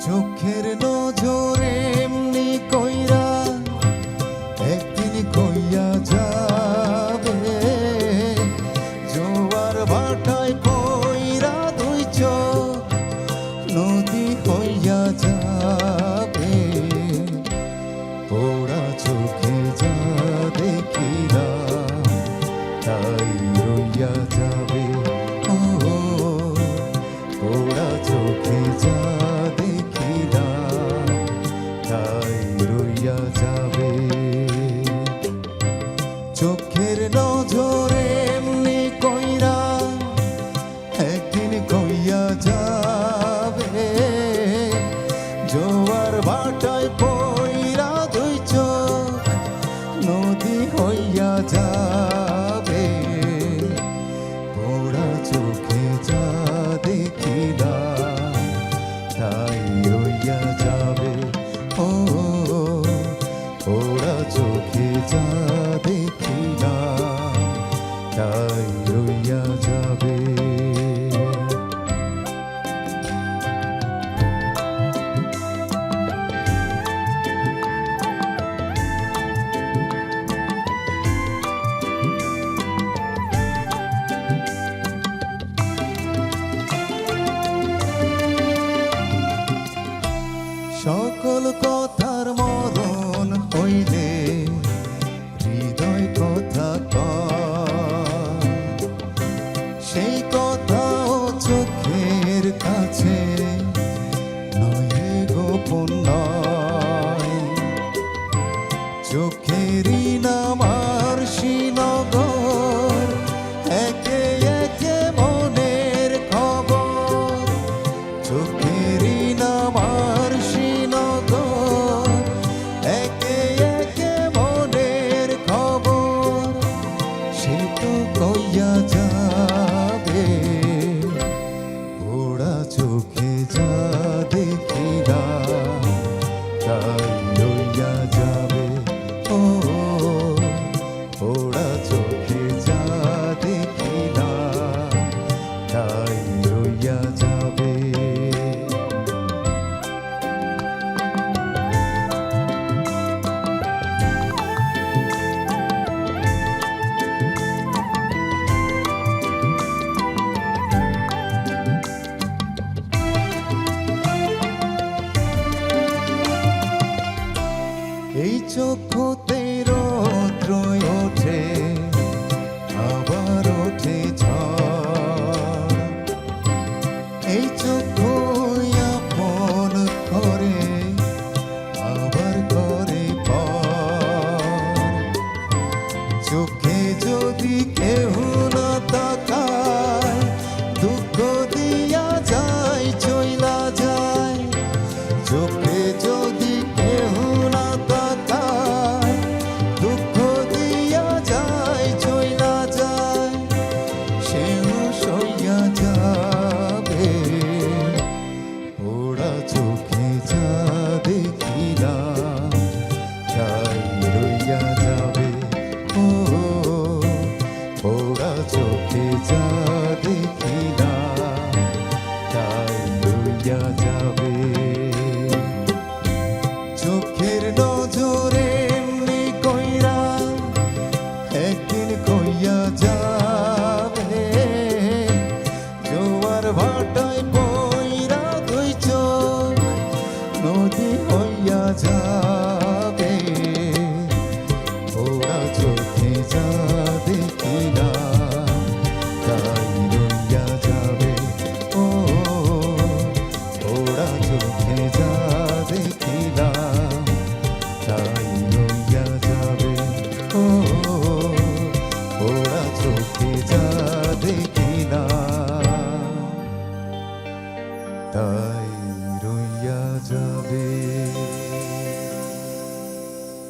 চোখের নজরে এমনি কইরা একদিন কইয়া যাবে, জোয়ার ভাটায় কইরা দুই চোখ নদী হইয়া যাবে। ওরা চোখে যা দেখিরা তাই রইয়া যাবে। ওরা চোখে যা যাবে। চোখের নজরে এমনি কইরা একদিন কইয়া যাবে, জোয়ার ভাটায় পইরা দুই চোখ নদী হইয়া যাবে। ওরা চোখে যা দেখিলা তাই রইয়া যাবে। ওরা চোখে যা দেখিলাম তাই রইয়া যাবে। সকল কথার মরণ হইলে হৃদয় কথা কয়, সেই কথাও চোখের কাছে নয় গোপন নয়। চোখেরই নাম আর শ্রীনগর, একে একে মনের খবর। চোখেরই নাম আর শ্রীনগর, একে একে মনের খবর। সে তো কইয়া যাবে, ওরা চোখে যা দেখিলা তাই রইয়া যাবে। ওরা চোখে যা দেখিলা তাই রইয়া যাবে। এই চক্ষুতে রৌদ্র ওঠে, আবার ওঠে ঝড়। এই চক্ষু আপন করে, আবার করে পর। চোখে যদি কেহ না তাকায়, দুঃখ দিয়া যায় চইলা যায়। চোখে যদি কেহ না তাকায়, দুঃখ দিয়া যায় চইলা যায়। সেও সইয়া যাবে, ওরা চোখে যা দেখিলা তাই রইয়া যাবে। ওরা চোখে যা দেখিলা তাই রইয়া যাবে। চোখের নজরে এমনি কইরা একদিন কইয়া যাবে, জোয়ার ভাটায় পইরা দুই চোখ নদী হইয়া যাবে। ওরা চোখে যা দেখিলা তাই রইয়া যাবে। ওরা চোখে যা দেখিলা তাই রইয়া যাবে।